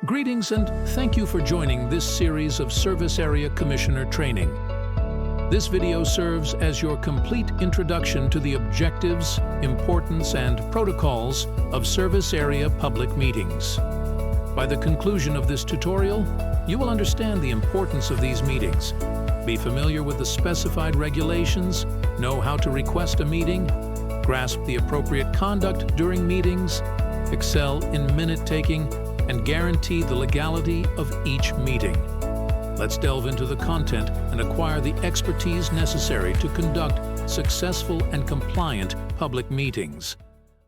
Greetings and thank you for joining this series of Service Area Commissioner training. This video serves as your complete introduction to the objectives, importance, and protocols of Service Area Public Meetings. By the conclusion of this tutorial, you will understand the importance of these meetings, be familiar with the specified regulations, know how to request a meeting, grasp the appropriate conduct during meetings, excel in minute-taking, and guarantee the legality of each meeting. Let's delve into the content and acquire the expertise necessary to conduct successful and compliant public meetings.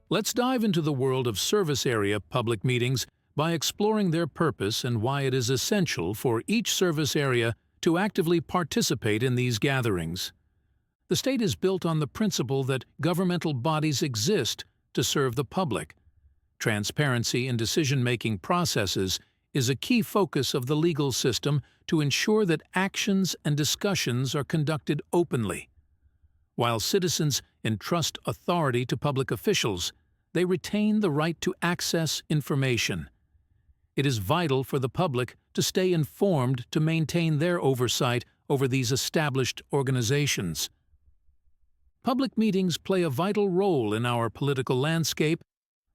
Let's dive into the world of service area public meetings by exploring their purpose and why it is essential for each service area to actively participate in these gatherings. The state is built on the principle that governmental bodies exist to serve the public. Transparency in decision-making processes is a key focus of the legal system to ensure that actions and discussions are conducted openly. While citizens entrust authority to public officials, they retain the right to access information. It is vital for the public to stay informed to maintain their oversight over these established organizations. Public meetings play a vital role in our political landscape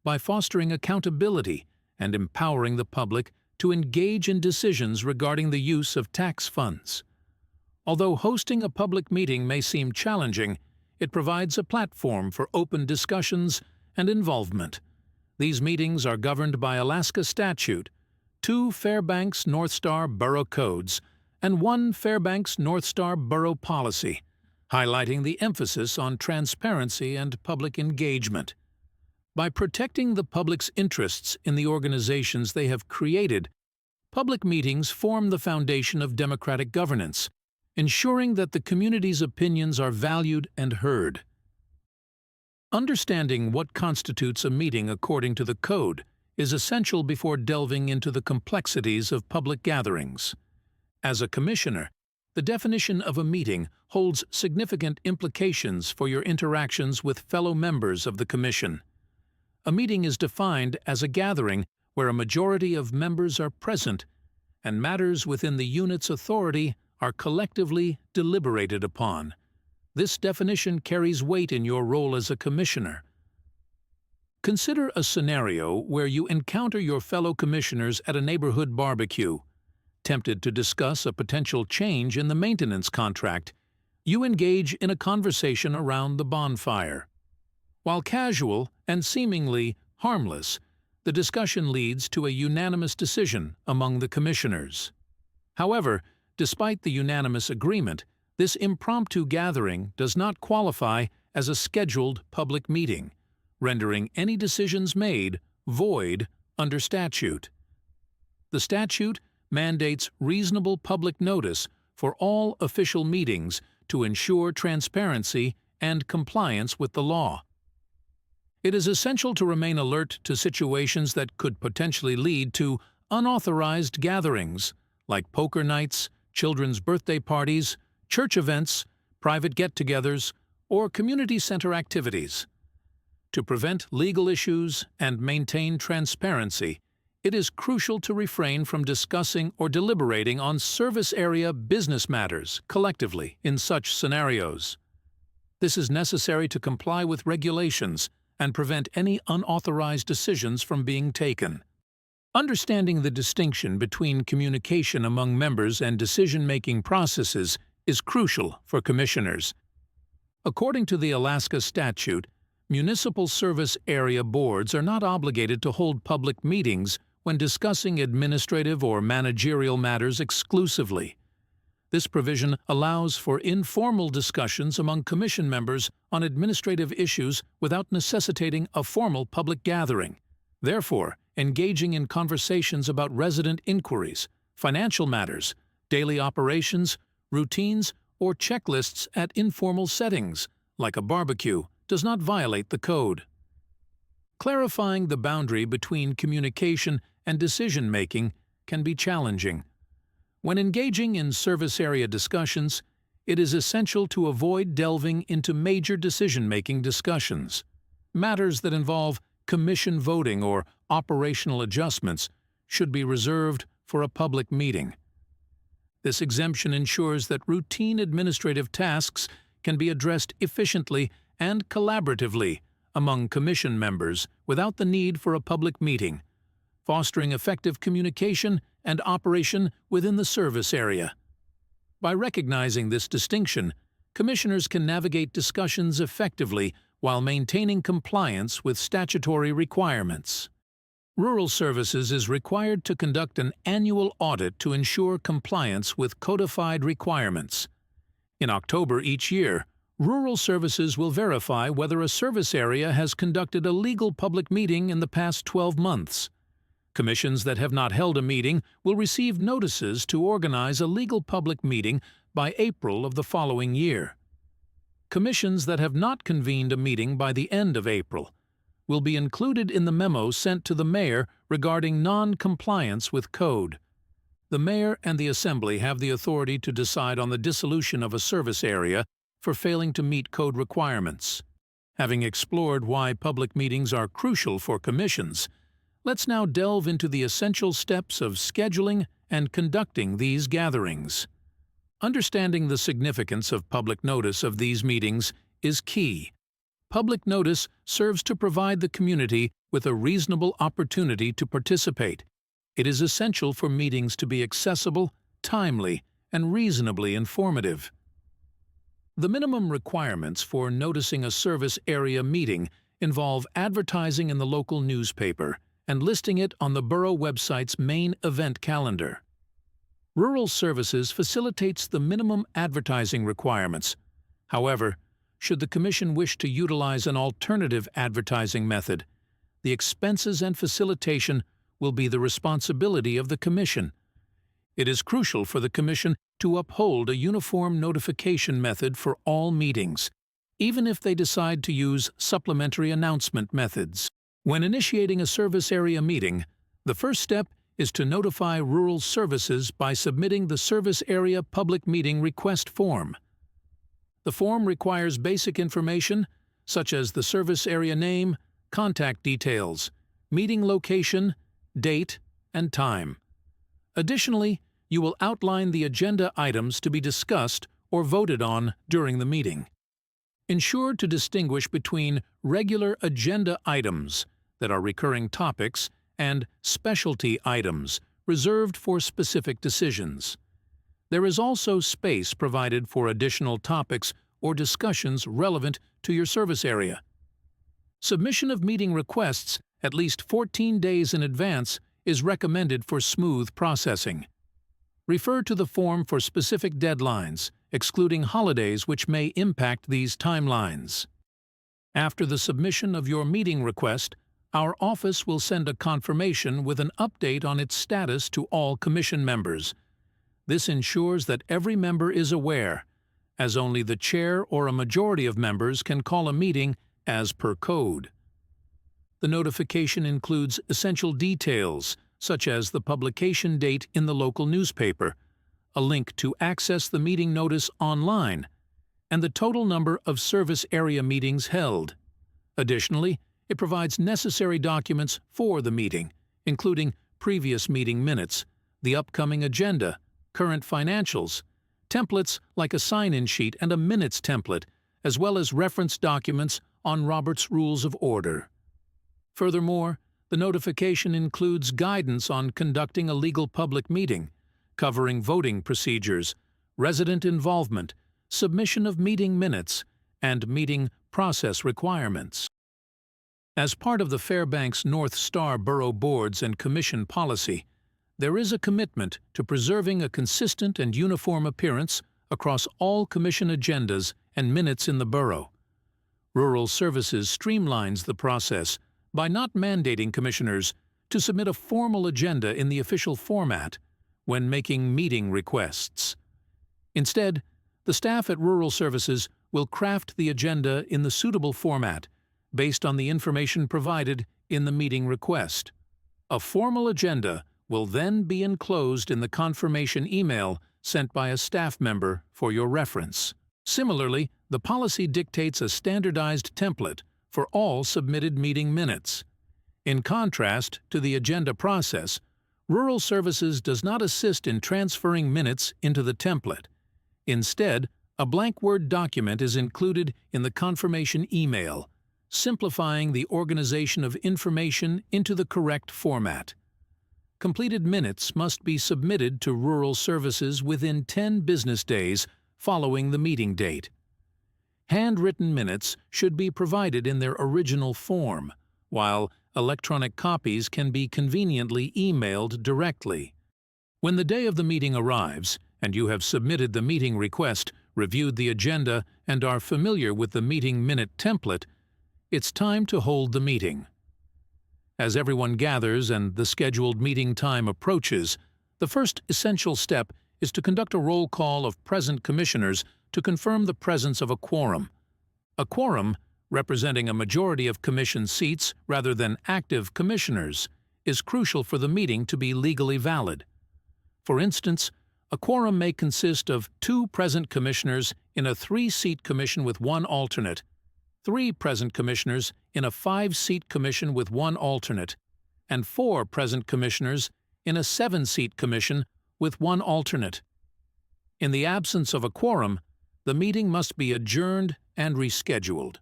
by fostering accountability and empowering the public to engage in decisions regarding the use of tax funds. Although hosting a public meeting may seem challenging, it provides a platform for open discussions and involvement. These meetings are governed by Alaska statute, 2 Fairbanks North Star Borough Codes, and 1 Fairbanks North Star Borough Policy, highlighting the emphasis on transparency and public engagement. By protecting the public's interests in the organizations they have created, public meetings form the foundation of democratic governance, ensuring that the community's opinions are valued and heard. Understanding what constitutes a meeting according to the Code is essential before delving into the complexities of public gatherings. As a commissioner, the definition of a meeting holds significant implications for your interactions with fellow members of the Commission. A meeting is defined as a gathering where a majority of members are present and matters within the unit's authority are collectively deliberated upon. This definition carries weight in your role as a commissioner. Consider a scenario where you encounter your fellow commissioners at a neighborhood barbecue. Tempted to discuss a potential change in the maintenance contract, you engage in a conversation around the bonfire. While casual and seemingly harmless, the discussion leads to a unanimous decision among the commissioners. However, despite the unanimous agreement, this impromptu gathering does not qualify as a scheduled public meeting, rendering any decisions made void under statute. The statute mandates reasonable public notice for all official meetings to ensure transparency and compliance with the law. It is essential to remain alert to situations that could potentially lead to unauthorized gatherings, like poker nights, children's birthday parties, church events, private get-togethers, or community center activities. To prevent legal issues and maintain transparency, it is crucial to refrain from discussing or deliberating on service area business matters collectively in such scenarios. This is necessary to comply with regulations and prevent any unauthorized decisions from being taken. Understanding the distinction between communication among members and decision-making processes is crucial for commissioners. According to the Alaska statute, municipal service area boards are not obligated to hold public meetings when discussing administrative or managerial matters exclusively. This provision allows for informal discussions among commission members on administrative issues without necessitating a formal public gathering. Therefore, engaging in conversations about resident inquiries, financial matters, daily operations, routines, or checklists at informal settings, like a barbecue, does not violate the Code. Clarifying the boundary between communication and decision-making can be challenging. When engaging in service area discussions, it is essential to avoid delving into major decision-making discussions. Matters that involve commission voting or operational adjustments should be reserved for a public meeting. This exemption ensures that routine administrative tasks can be addressed efficiently and collaboratively among Commission members without the need for a public meeting, fostering effective communication and operation within the service area. By recognizing this distinction, Commissioners can navigate discussions effectively while maintaining compliance with statutory requirements. Rural Services is required to conduct an annual audit to ensure compliance with codified requirements. In October each year, Rural Services will verify whether a service area has conducted a legal public meeting in the past 12 months. Commissions that have not held a meeting will receive notices to organize a legal public meeting by April of the following year. Commissions that have not convened a meeting by the end of April will be included in the memo sent to the Mayor regarding non-compliance with code. The Mayor and the Assembly have the authority to decide on the dissolution of a service area for failing to meet code requirements. Having explored why public meetings are crucial for commissions, let's now delve into the essential steps of scheduling and conducting these gatherings. Understanding the significance of public notice of these meetings is key. Public notice serves to provide the community with a reasonable opportunity to participate. It is essential for meetings to be accessible, timely, and reasonably informative. The minimum requirements for noticing a service area meeting involve advertising in the local newspaper and listing it on the borough website's main event calendar. Rural Services facilitates the minimum advertising requirements. However, should the Commission wish to utilize an alternative advertising method, the expenses and facilitation will be the responsibility of the Commission. It is crucial for the Commission to uphold a uniform notification method for all meetings, even if they decide to use supplementary announcement methods. When initiating a service area meeting, the first step is to notify Rural Services by submitting the Service Area Public Meeting Request Form. The form requires basic information such as the service area name, contact details, meeting location, date, and time. Additionally, you will outline the agenda items to be discussed or voted on during the meeting. Ensure to distinguish between regular agenda items that are recurring topics and specialty items reserved for specific decisions. There is also space provided for additional topics or discussions relevant to your service area. Submission of meeting requests at least 14 days in advance is recommended for smooth processing. Refer to the form for specific deadlines, excluding holidays which may impact these timelines. After the submission of your meeting request, our office will send a confirmation with an update on its status to all Commission members. This ensures that every member is aware, as only the chair or a majority of members can call a meeting as per code. The notification includes essential details, such as the publication date in the local newspaper, a link to access the meeting notice online, and the total number of service area meetings held. Additionally, it provides necessary documents for the meeting, including previous meeting minutes, the upcoming agenda, current financials, templates like a sign-in sheet and a minutes template, as well as reference documents on Robert's Rules of Order. Furthermore, the notification includes guidance on conducting a legal public meeting, covering voting procedures, resident involvement, submission of meeting minutes, and meeting process requirements. As part of the Fairbanks North Star Borough Boards and Commission policy, there is a commitment to preserving a consistent and uniform appearance across all Commission agendas and minutes in the borough. Rural Services streamlines the process by not mandating Commissioners to submit a formal agenda in the official format when making meeting requests. Instead, the staff at Rural Services will craft the agenda in the suitable format based on the information provided in the meeting request. A formal agenda will then be enclosed in the confirmation email sent by a staff member for your reference. Similarly, the policy dictates a standardized template for all submitted meeting minutes. In contrast to the agenda process, Rural Services does not assist in transferring minutes into the template. Instead, a blank Word document is included in the confirmation email, simplifying the organization of information into the correct format. Completed minutes must be submitted to Rural Services within 10 business days following the meeting date. Handwritten minutes should be provided in their original form, while electronic copies can be conveniently emailed directly. When the day of the meeting arrives, and you have submitted the meeting request, reviewed the agenda, and are familiar with the meeting minute template, it's time to hold the meeting. As everyone gathers and the scheduled meeting time approaches, the first essential step is to conduct a roll call of present commissioners to confirm the presence of a quorum. A quorum, representing a majority of commission seats rather than active commissioners, is crucial for the meeting to be legally valid. For instance, a quorum may consist of 2 present commissioners in a 3-seat commission with 1 alternate, 3 present commissioners in a 5-seat commission with 1 alternate, and 4 present commissioners in a 7-seat commission with 1 alternate. In the absence of a quorum, the meeting must be adjourned and rescheduled.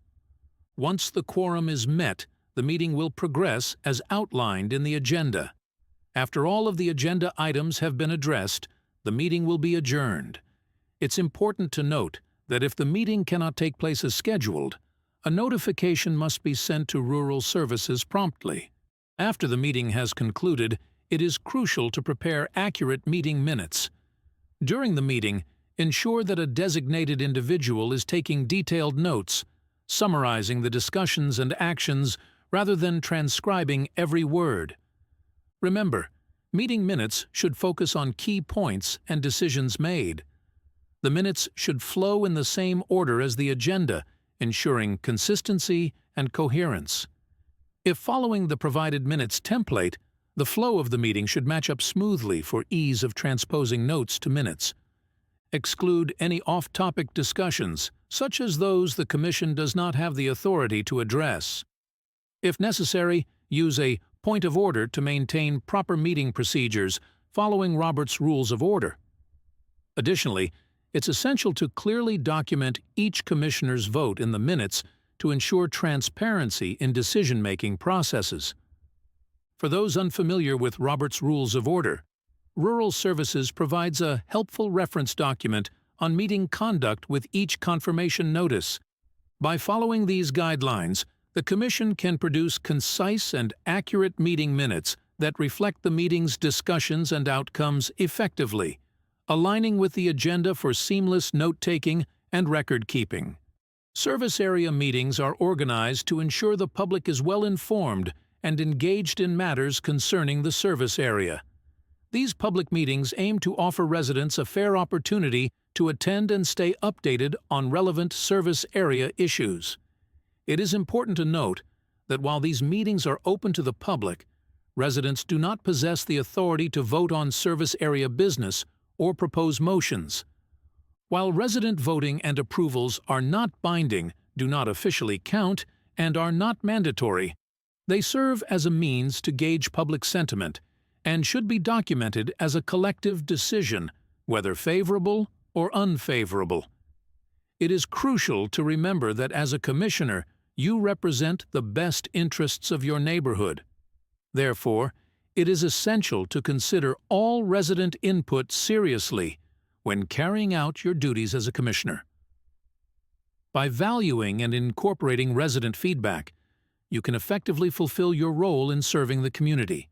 Once the quorum is met, the meeting will progress as outlined in the agenda. After all of the agenda items have been addressed, the meeting will be adjourned. It's important to note that if the meeting cannot take place as scheduled, a notification must be sent to Rural Services promptly. After the meeting has concluded, it is crucial to prepare accurate meeting minutes. During the meeting, ensure that a designated individual is taking detailed notes, summarizing the discussions and actions rather than transcribing every word. Remember, meeting minutes should focus on key points and decisions made. The minutes should flow in the same order as the agenda, ensuring consistency and coherence. If following the provided minutes template, the flow of the meeting should match up smoothly for ease of transposing notes to minutes. Exclude any off-topic discussions, such as those the Commission does not have the authority to address. If necessary, use a point of order to maintain proper meeting procedures following Robert's Rules of Order. Additionally, it's essential to clearly document each commissioner's vote in the minutes to ensure transparency in decision-making processes. For those unfamiliar with Robert's Rules of Order, Rural Services provides a helpful reference document on meeting conduct with each confirmation notice. By following these guidelines, the Commission can produce concise and accurate meeting minutes that reflect the meeting's discussions and outcomes effectively, aligning with the agenda for seamless note-taking and record-keeping. Service area meetings are organized to ensure the public is well-informed and engaged in matters concerning the service area. These public meetings aim to offer residents a fair opportunity to attend and stay updated on relevant service area issues. It is important to note that while these meetings are open to the public, residents do not possess the authority to vote on service area business or propose motions. While resident voting and approvals are not binding, do not officially count, and are not mandatory, they serve as a means to gauge public sentiment and should be documented as a collective decision, whether favorable or unfavorable. It is crucial to remember that as a commissioner, you represent the best interests of your neighborhood. Therefore, it is essential to consider all resident input seriously when carrying out your duties as a commissioner. By valuing and incorporating resident feedback, you can effectively fulfill your role in serving the community.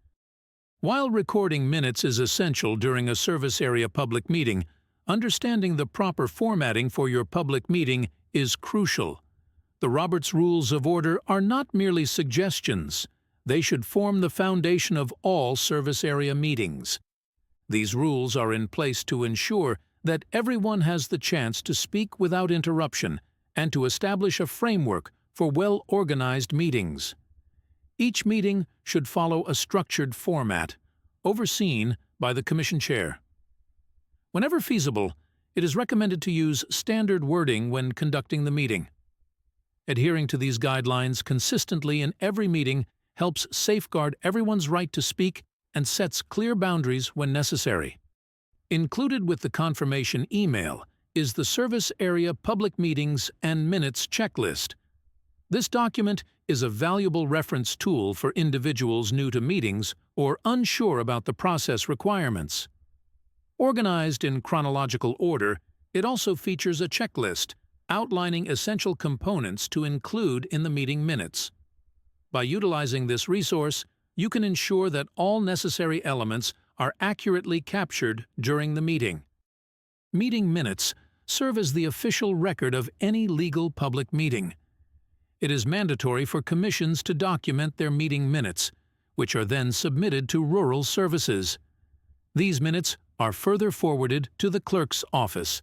While recording minutes is essential during a service area public meeting, understanding the proper formatting for your public meeting is crucial. The Robert's Rules of Order are not merely suggestions. They should form the foundation of all service area meetings. These rules are in place to ensure that everyone has the chance to speak without interruption and to establish a framework for well-organized meetings. Each meeting should follow a structured format, overseen by the Commission Chair. Whenever feasible, it is recommended to use standard wording when conducting the meeting. Adhering to these guidelines consistently in every meeting helps safeguard everyone's right to speak and sets clear boundaries when necessary. Included with the confirmation email is the Service Area Public Meetings and Minutes Checklist. This document is a valuable reference tool for individuals new to meetings or unsure about the process requirements. Organized in chronological order, it also features a checklist outlining essential components to include in the meeting minutes. By utilizing this resource, you can ensure that all necessary elements are accurately captured during the meeting. Meeting minutes serve as the official record of any legal public meeting. It is mandatory for commissions to document their meeting minutes, which are then submitted to Rural Services. These minutes are further forwarded to the clerk's office,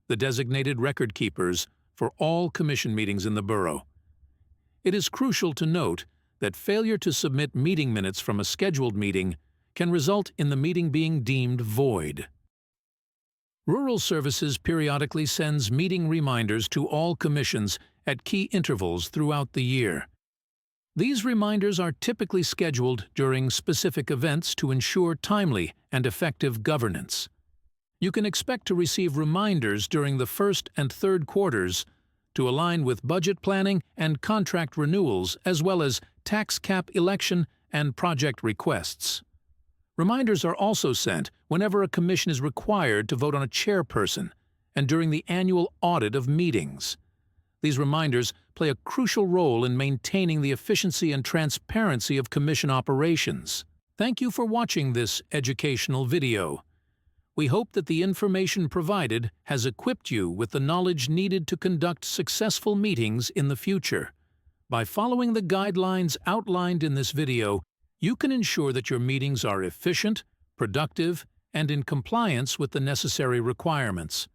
the designated record keepers for all commission meetings in the borough. It is crucial to note that failure to submit meeting minutes from a scheduled meeting can result in the meeting being deemed void. Rural Services periodically sends meeting reminders to all commissions at key intervals throughout the year. These reminders are typically scheduled during specific events to ensure timely and effective governance. You can expect to receive reminders during the first and third quarters to align with budget planning and contract renewals, as well as tax cap election and project requests. Reminders are also sent whenever a commission is required to vote on a chairperson and during the annual audit of meetings. These reminders play a crucial role in maintaining the efficiency and transparency of commission operations. Thank you for watching this educational video. We hope that the information provided has equipped you with the knowledge needed to conduct successful meetings in the future. By following the guidelines outlined in this video, you can ensure that your meetings are efficient, productive, and in compliance with the necessary requirements.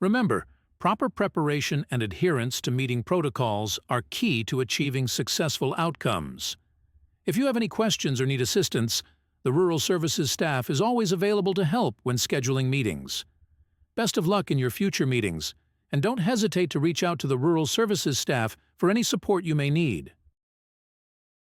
Remember, proper preparation and adherence to meeting protocols are key to achieving successful outcomes. If you have any questions or need assistance, the Rural Services staff is always available to help when scheduling meetings. Best of luck in your future meetings, and don't hesitate to reach out to the Rural Services staff for any support you may need.